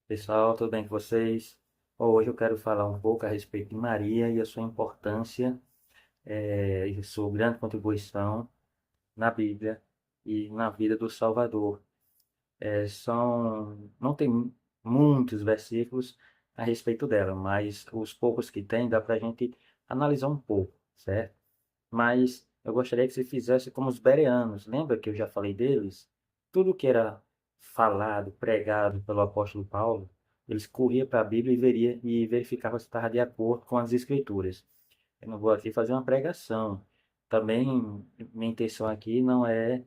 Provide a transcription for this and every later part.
Pessoal, tudo bem com vocês? Bom, hoje eu quero falar um pouco a respeito de Maria e a sua importância e sua grande contribuição na Bíblia e na vida do Salvador. Não tem muitos versículos a respeito dela, mas os poucos que tem dá para a gente analisar um pouco, certo? Mas eu gostaria que você fizesse como os bereanos. Lembra que eu já falei deles? Tudo que era falado, pregado pelo apóstolo Paulo, eles corriam para a Bíblia e verificavam se estava de acordo com as Escrituras. Eu não vou aqui fazer uma pregação. Também minha intenção aqui não é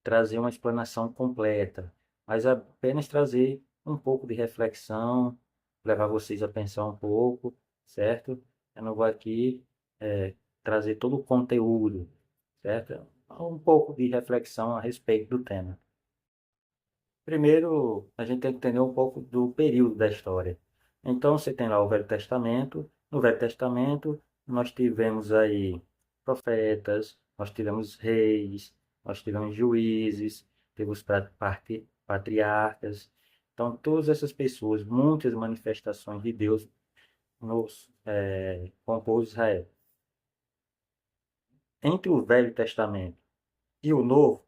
trazer uma explanação completa, mas apenas trazer um pouco de reflexão, levar vocês a pensar um pouco, certo? Eu não vou aqui trazer todo o conteúdo, certo? Um pouco de reflexão a respeito do tema. Primeiro, a gente tem que entender um pouco do período da história. Então, você tem lá o Velho Testamento. No Velho Testamento, nós tivemos aí profetas, nós tivemos reis, nós tivemos juízes, tivemos patriarcas. Então, todas essas pessoas, muitas manifestações de Deus compôs Israel. Entre o Velho Testamento e o Novo,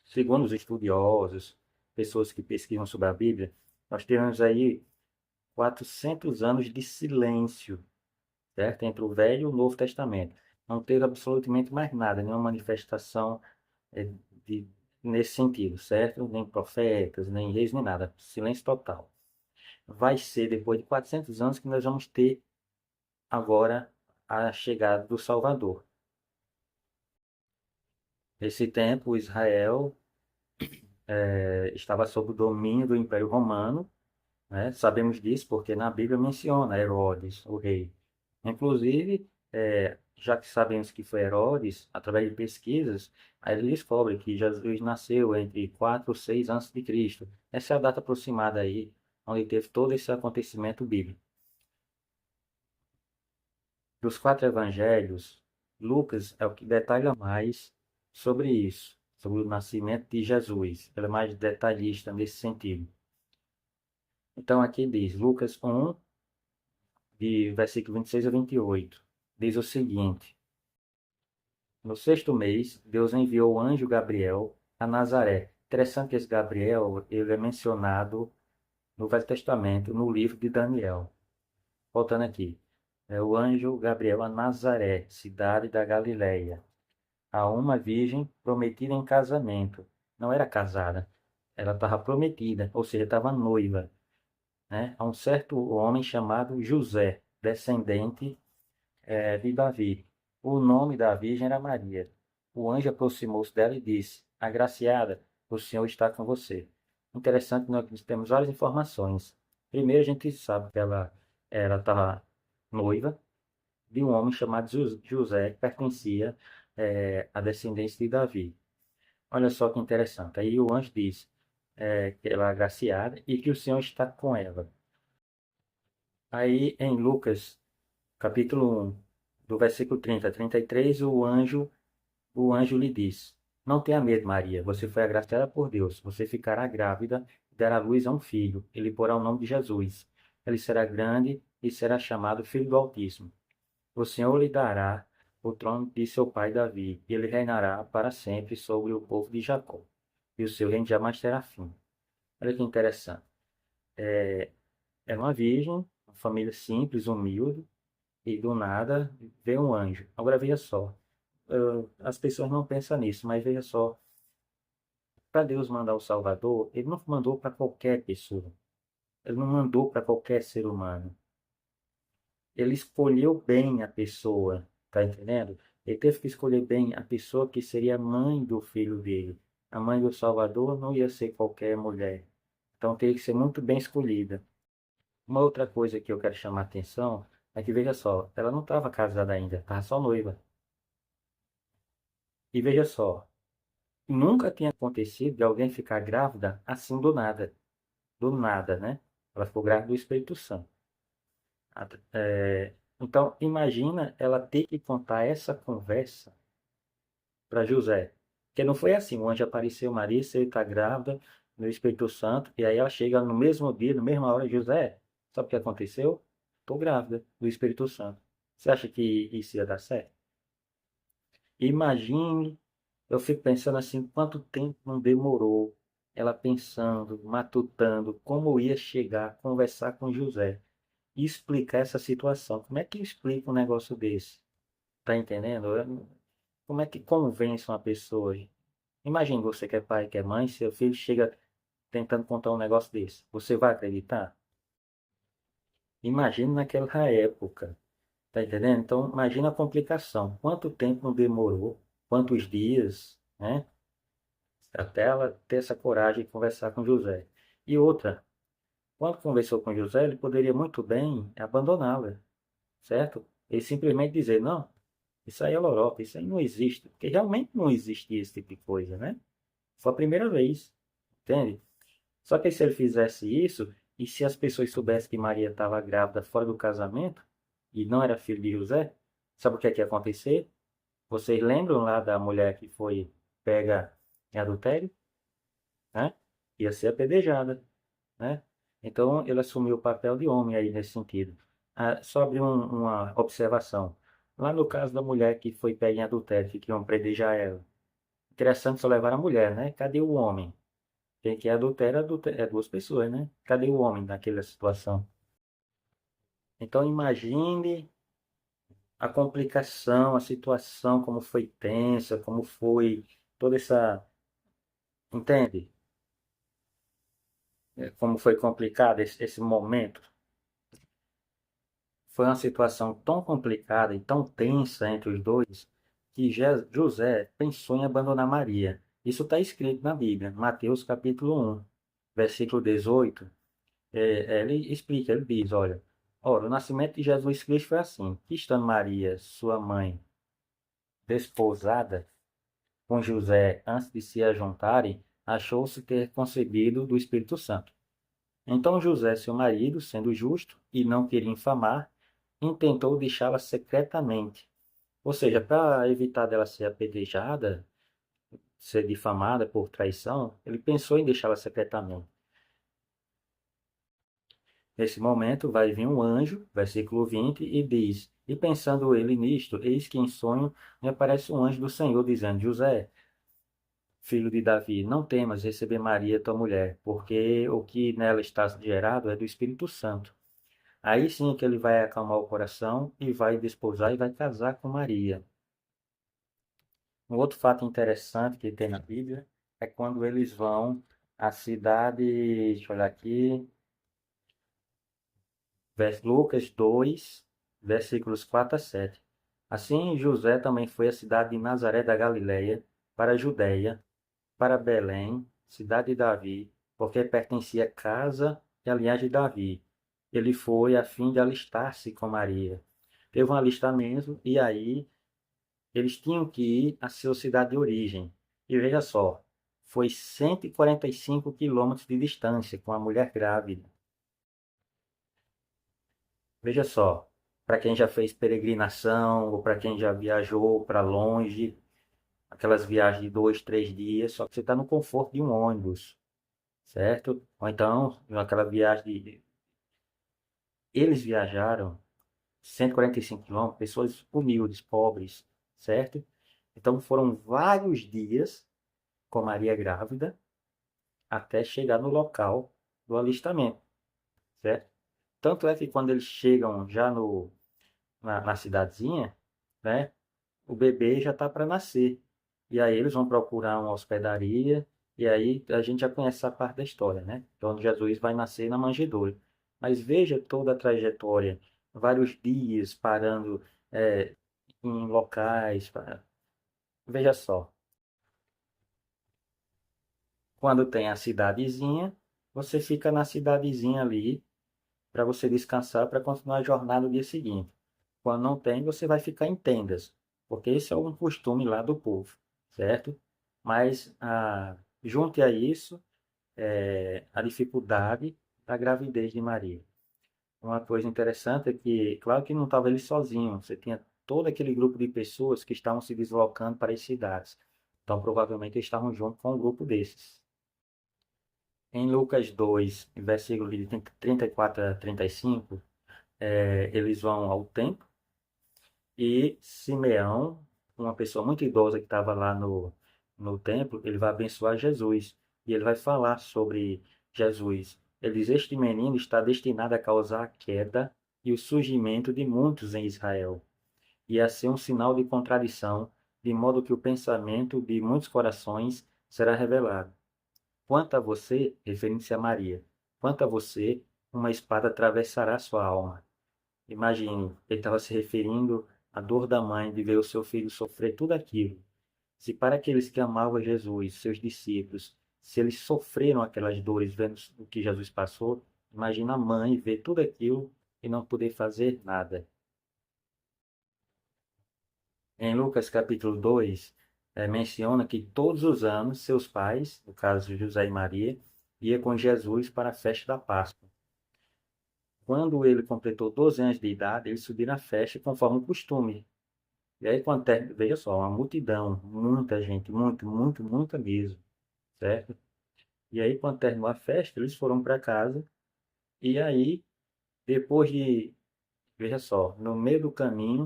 segundo os estudiosos, pessoas que pesquisam sobre a Bíblia, nós tivemos aí 400 anos de silêncio, certo? Entre o Velho e o Novo Testamento. Não teve absolutamente mais nada, nenhuma manifestação eh, de, nesse sentido, certo? Nem profetas, nem reis, nem nada. Silêncio total. Vai ser depois de 400 anos que nós vamos ter agora a chegada do Salvador. Nesse tempo, Israel estava sob o domínio do Império Romano, né? Sabemos disso porque na Bíblia menciona Herodes, o rei. Inclusive, já que sabemos que foi Herodes, através de pesquisas, aí ele descobre que Jesus nasceu entre 4 e 6 antes de Cristo. Essa é a data aproximada aí, onde teve todo esse acontecimento bíblico. Dos quatro evangelhos, Lucas é o que detalha mais sobre isso, sobre o nascimento de Jesus. Ele é mais detalhista nesse sentido. Então aqui diz, Lucas 1, de versículo 26 a 28, diz o seguinte: No sexto mês, Deus enviou o anjo Gabriel a Nazaré. Interessante que esse Gabriel, ele é mencionado no Velho Testamento, no livro de Daniel. Voltando aqui. É o anjo Gabriel a Nazaré, cidade da Galileia, a uma virgem prometida em casamento. Não era casada, ela estava prometida, ou seja, estava noiva, né? A um certo homem chamado José, descendente de Davi. O nome da virgem era Maria. O anjo aproximou-se dela e disse: Agraciada, o Senhor está com você. Interessante, nós temos várias informações. Primeiro, a gente sabe que ela estava noiva de um homem chamado José, que pertencia à descendência de Davi. Olha só que interessante. Aí o anjo diz que ela é agraciada e que o Senhor está com ela. Aí em Lucas, capítulo 1, do versículo 30 a 33, o anjo lhe diz: Não tenha medo, Maria, você foi agraciada por Deus. Você ficará grávida e dará luz a um filho. Ele porá o nome de Jesus. Ele será grande e será chamado Filho do Altíssimo. O Senhor lhe dará o trono de seu pai Davi, e ele reinará para sempre sobre o povo de Jacó, e o seu reino jamais terá fim. Olha que interessante. Era uma virgem, uma família simples, humilde, e do nada veio um anjo. Agora veja só, as pessoas não pensam nisso, mas veja só, para Deus mandar o Salvador, Ele não mandou para qualquer pessoa, Ele não mandou para qualquer ser humano. Ele escolheu bem a pessoa, tá entendendo? Ele teve que escolher bem a pessoa que seria a mãe do filho dele. A mãe do Salvador não ia ser qualquer mulher. Então teria que ser muito bem escolhida. Uma outra coisa que eu quero chamar a atenção é que, veja só, ela não estava casada ainda, estava só noiva. E veja só, nunca tinha acontecido de alguém ficar grávida assim do nada. Do nada, né? Ela ficou grávida do Espírito Santo. Então, imagina ela ter que contar essa conversa para José. Porque não foi assim, o anjo apareceu, Maria, você está grávida, no Espírito Santo, e aí ela chega no mesmo dia, na mesma hora, José, sabe o que aconteceu? Estou grávida do Espírito Santo. Você acha que isso ia dar certo? Imagine, eu fico pensando assim, quanto tempo não demorou ela pensando, matutando, como ia chegar, conversar com José e explicar essa situação. Como é que explica um negócio desse? Tá entendendo? Como é que convence uma pessoa? Imagine você que é pai, que é mãe, seu filho chega tentando contar um negócio desse. Você vai acreditar? Imagine naquela época. Tá entendendo? Então, imagina a complicação. Quanto tempo não demorou? Quantos dias, né? Até ela ter essa coragem de conversar com José. E outra, quando conversou com José, ele poderia muito bem abandoná-la, certo? Ele simplesmente dizer, não, isso aí é lorota, isso aí não existe. Porque realmente não existia esse tipo de coisa, né? Foi a primeira vez, entende? Só que se ele fizesse isso, e se as pessoas soubessem que Maria estava grávida fora do casamento, e não era filho de José, sabe o que é que ia acontecer? Vocês lembram lá da mulher que foi pega em adultério, né? Ia ser apedrejada, né? Então ele assumiu o papel de homem aí nesse sentido. Ah, só abrir uma observação. Lá no caso da mulher que foi pega em adultério, que queriam apedrejar ela. Interessante só levar a mulher, né? Cadê o homem? Quem que é adultério, é duas pessoas, né? Cadê o homem naquela situação? Então imagine a complicação, a situação, como foi tensa, como foi toda essa, entende? Como foi complicado esse momento. Foi uma situação tão complicada e tão tensa entre os dois que José pensou em abandonar Maria. Isso está escrito na Bíblia, Mateus capítulo 1, versículo 18. Ele explica, ele diz, olha, ora, o nascimento de Jesus Cristo foi assim, que estando Maria, sua mãe, desposada com José antes de se ajuntarem, achou-se ter concebido do Espírito Santo. Então José, seu marido, sendo justo e não queria infamar, intentou deixá-la secretamente. Ou seja, para evitar dela ser apedrejada, ser difamada por traição, ele pensou em deixá-la secretamente. Nesse momento vai vir um anjo, versículo 20, e diz: E pensando ele nisto, eis que em sonho me aparece um anjo do Senhor, dizendo: José, filho de Davi, não temas receber Maria, tua mulher, porque o que nela está gerado é do Espírito Santo. Aí sim que ele vai acalmar o coração e vai desposar e vai casar com Maria. Um outro fato interessante que tem na Bíblia é quando eles vão à cidade, deixa eu olhar aqui, Lucas 2, versículos 4 a 7. Assim, José também foi à cidade de Nazaré da Galileia, para a Judéia, para Belém, cidade de Davi, porque pertencia à casa e à linhagem de Davi. Ele foi a fim de alistar-se com Maria. Teve um alistamento e aí eles tinham que ir à sua cidade de origem. E veja só, foi 145 quilômetros de distância com a mulher grávida. Veja só, para quem já fez peregrinação ou para quem já viajou para longe, aquelas viagens de 2, 3 dias, só que você está no conforto de um ônibus, certo? Ou então, aquela viagem de... Eles viajaram 145 quilômetros, pessoas humildes, pobres, certo? Então foram vários dias com Maria grávida até chegar no local do alistamento, certo? Tanto é que quando eles chegam já no, na cidadezinha, né, o bebê já está para nascer. E aí eles vão procurar uma hospedaria, e aí a gente já conhece essa parte da história, né? Então Jesus vai nascer na manjedoura. Mas veja toda a trajetória, vários dias parando em locais. Veja só, quando tem a cidadezinha, você fica na cidadezinha ali para você descansar para continuar a jornada no dia seguinte. Quando não tem, você vai ficar em tendas, porque esse é um costume lá do povo, certo? Mas junte a isso a dificuldade da gravidez de Maria. Uma coisa interessante é que, claro que não estava ele sozinho, você tinha todo aquele grupo de pessoas que estavam se deslocando para as cidades. Então, provavelmente, eles estavam junto com um grupo desses. Em Lucas 2, versículo de 34 a 35, eles vão ao templo e Simeão, uma pessoa muito idosa que estava lá no templo, ele vai abençoar Jesus e ele vai falar sobre Jesus. Ele diz: Este menino está destinado a causar a queda e o surgimento de muitos em Israel, e a ser um sinal de contradição, de modo que o pensamento de muitos corações será revelado. Quanto a você, referindo-se a Maria, quanto a você, uma espada atravessará sua alma. Imagine, ele estava se referindo à dor da mãe de ver o seu filho sofrer tudo aquilo. Se para aqueles que amavam Jesus, seus discípulos, se eles sofreram aquelas dores vendo o que Jesus passou, imagina a mãe ver tudo aquilo e não poder fazer nada. Em Lucas capítulo 2, menciona que todos os anos seus pais, no caso José e Maria, iam com Jesus para a festa da Páscoa. Quando ele completou 12 anos de idade, eles subiram à festa conforme o costume. E aí, veja só, uma multidão, muita gente, muita mesmo, certo? E aí, quando terminou a festa, eles foram para casa. E aí, depois de, veja só, no meio do caminho,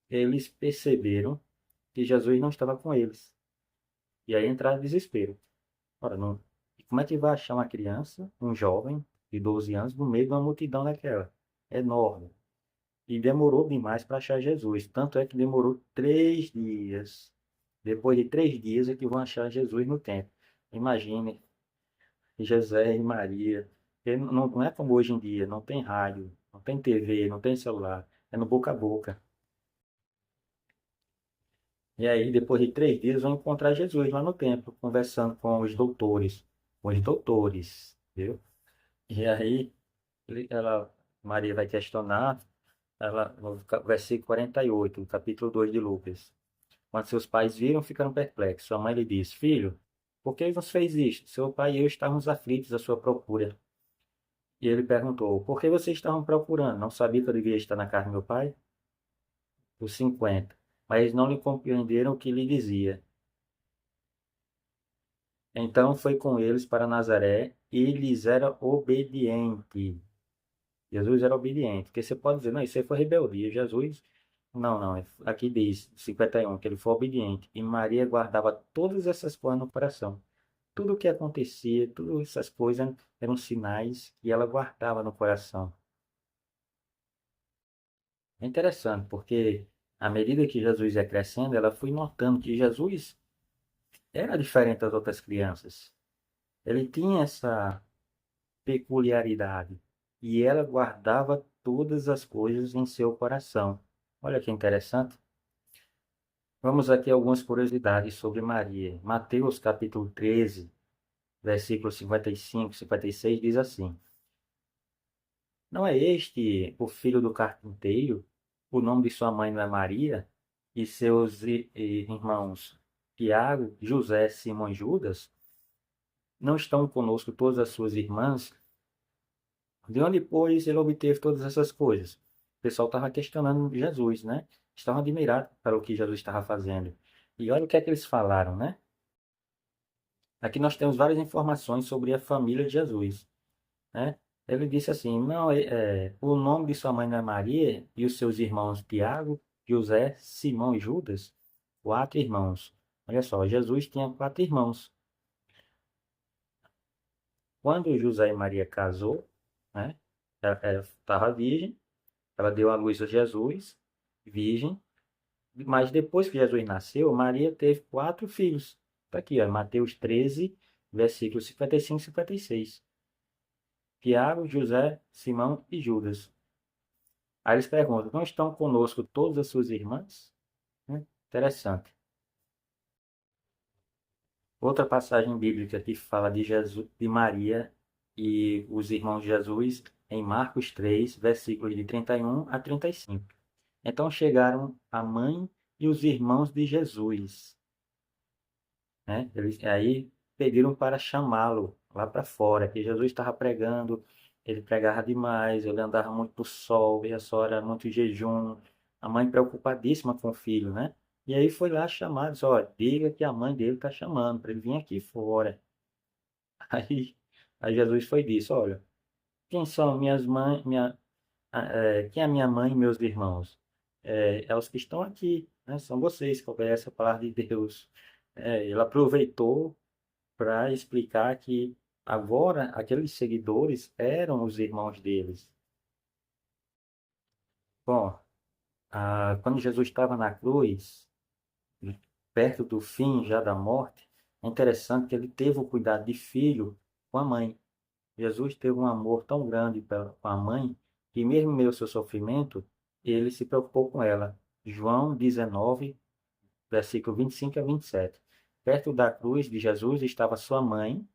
eles perceberam que Jesus não estava com eles. E aí entraram em desespero. Ora, não, e como é que vai achar uma criança, um jovem de 12 anos, no meio de uma multidão daquela? Enorme. E demorou demais para achar Jesus. Tanto é que demorou 3 dias. Depois de 3 dias é que vão achar Jesus no templo. Imagine, José e Maria. Não é como hoje em dia, não tem rádio, não tem TV, não tem celular. É no boca a boca. E aí, depois de 3 dias, vão encontrar Jesus lá no templo, conversando com os doutores. Com os doutores, viu? E aí, Maria vai questionar, no versículo 48, do capítulo 2 de Lucas. Quando seus pais viram, ficaram perplexos. Sua mãe lhe disse: Filho, por que você fez isto? Seu pai e eu estávamos aflitos à sua procura. E ele perguntou: Por que vocês estavam procurando? Não sabia que eu devia estar na casa do meu pai? Os 50. Mas eles não lhe compreenderam o que lhe dizia. Então foi com eles para Nazaré e lhes era obediente. Jesus era obediente. Porque você pode dizer: Não, isso aí foi rebeldia. Jesus. Não, não. Aqui diz, 51, que ele foi obediente. E Maria guardava todas essas coisas no coração. Tudo o que acontecia, todas essas coisas eram sinais que ela guardava no coração. É interessante, porque à medida que Jesus ia crescendo, ela foi notando que Jesus era diferente das outras crianças. Ele tinha essa peculiaridade e ela guardava todas as coisas em seu coração. Olha que interessante. Vamos aqui a algumas curiosidades sobre Maria. Mateus capítulo 13, versículos 55 e 56 diz assim: Não é este o filho do carpinteiro? O nome de sua mãe não é Maria? E seus irmãos Tiago, José, Simão e Judas? Não estão conosco todas as suas irmãs? De onde, pois, ele obteve todas essas coisas? O pessoal estava questionando Jesus, né? Estavam admirados para o que Jesus estava fazendo. E olha o que é que eles falaram, né? Aqui nós temos várias informações sobre a família de Jesus, né? Ele disse assim: não, o nome de sua mãe não é Maria e os seus irmãos Tiago, José, Simão e Judas, 4 irmãos. Olha só, Jesus tinha 4 irmãos. Quando José e Maria casou, né? Ela estava virgem, ela deu à luz a Jesus, virgem. Mas depois que Jesus nasceu, Maria teve 4 filhos. Está aqui, ó, Mateus 13, versículos 55 e 56. Tiago, José, Simão e Judas. Aí eles perguntam: não estão conosco todas as suas irmãs? Interessante. Outra passagem bíblica que fala de Jesus, de Maria e os irmãos de Jesus, em Marcos 3, versículos de 31 a 35. Então chegaram a mãe e os irmãos de Jesus, né? Eles aí pediram para chamá-lo lá para fora, que Jesus estava pregando, ele pregava demais, ele andava muito no sol, veja só, era muito jejum. A mãe preocupadíssima com o filho, né? E aí foi lá chamar, disse: ó, diga que a mãe dele está chamando para ele vir aqui fora. Aí Aí Jesus foi e disse, olha, quem são minhas mães, quem é minha mãe e meus irmãos? É os que estão aqui, né? São vocês que obedecem a palavra de Deus. Ele aproveitou para explicar que agora aqueles seguidores eram os irmãos deles. Bom, quando Jesus estava na cruz, perto do fim já da morte, é interessante que ele teve o cuidado de filho com a mãe. Jesus teve um amor tão grande com a mãe que mesmo em meio ao seu sofrimento, ele se preocupou com ela. João 19, versículo 25 a 27. Perto da cruz de Jesus estava sua mãe,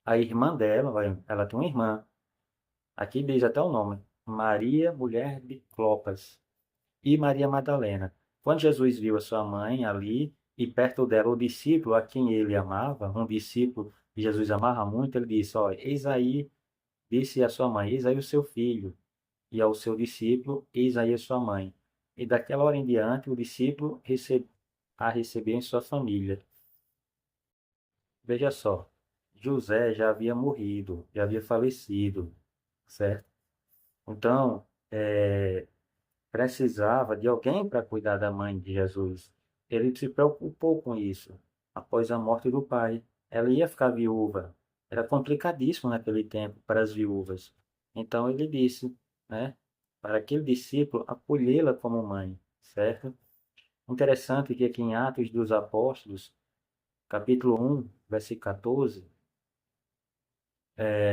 a irmã dela, ela tem uma irmã, aqui diz até o nome, Maria, mulher de Clopas, e Maria Madalena. Quando Jesus viu a sua mãe ali e perto dela o discípulo a quem ele amava, um discípulo que Jesus amava muito, ele disse: Ó, eis aí, disse a sua mãe, eis aí o seu filho, e ao seu discípulo, eis aí a sua mãe. E daquela hora em diante, o discípulo a recebeu em sua família. Veja só, José já havia morrido, já havia falecido, certo? Então, precisava de alguém para cuidar da mãe de Jesus. Ele se preocupou com isso. Após a morte do pai, ela ia ficar viúva. Era complicadíssimo naquele tempo para as viúvas. Então ele disse, né, para aquele discípulo acolhê-la como mãe, certo? Interessante que aqui em Atos dos Apóstolos, capítulo 1, versículo 14,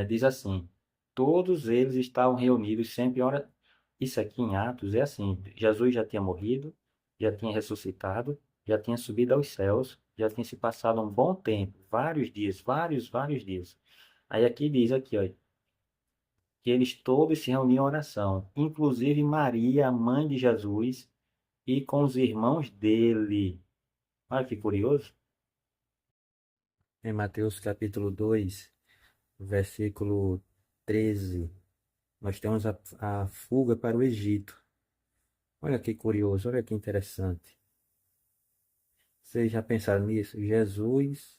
diz assim: todos eles estavam reunidos sempre em hora. Isso aqui em Atos é assim: Jesus já tinha morrido, já tinha ressuscitado, já tinha subido aos céus, já tinha se passado um bom tempo, vários dias, vários dias. Aí aqui diz aqui, ó, que eles todos se reuniam em oração, inclusive Maria, a mãe de Jesus, e com os irmãos dele. Olha que curioso. Em Mateus capítulo 2, versículo 13. Nós temos a fuga para o Egito. Olha que curioso, olha que interessante. Vocês já pensaram nisso? Jesus,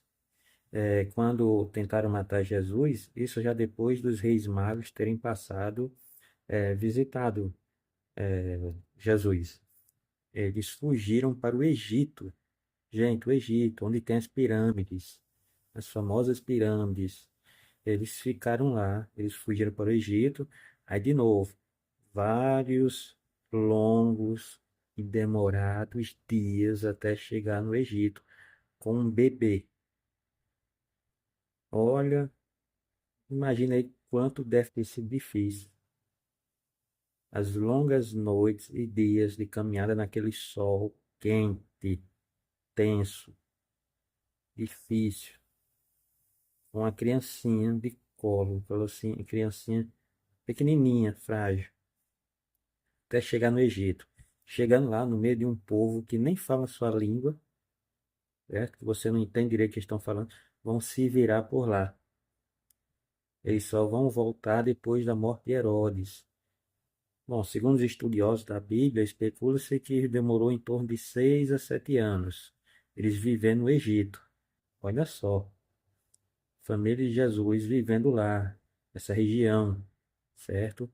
quando tentaram matar Jesus, isso já depois dos reis magos terem passado, visitado Jesus. Eles fugiram para o Egito. Gente, o Egito, onde tem as pirâmides, as famosas pirâmides. Eles ficaram lá, eles fugiram para o Egito. Aí, de novo, vários longos e demorados dias até chegar no Egito com um bebê. Olha, imagina aí quanto deve ter sido difícil. As longas noites e dias de caminhada naquele sol quente, tenso, difícil, com uma criancinha de colo, falou assim, criancinha pequenininha, frágil, até chegar no Egito. Chegando lá no meio de um povo que nem fala a sua língua, certo? Que você não entende direito o que estão falando, vão se virar por lá. Eles só vão voltar depois da morte de Herodes. Bom, segundo os estudiosos da Bíblia, especula-se que demorou em torno de 6 a 7 anos eles vivendo no Egito. Olha só, família de Jesus vivendo lá, nessa região, certo?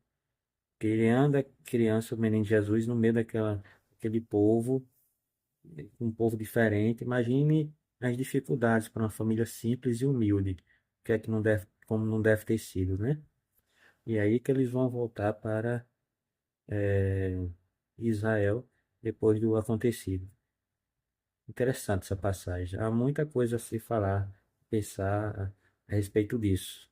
Criando a criança, o menino Jesus, no meio daquele povo, um povo diferente. Imagine as dificuldades para uma família simples e humilde, que é que não deve, como não deve ter sido, né? E aí que eles vão voltar para Israel depois do acontecido. Interessante essa passagem. Há muita coisa a se falar, pensar a respeito disso.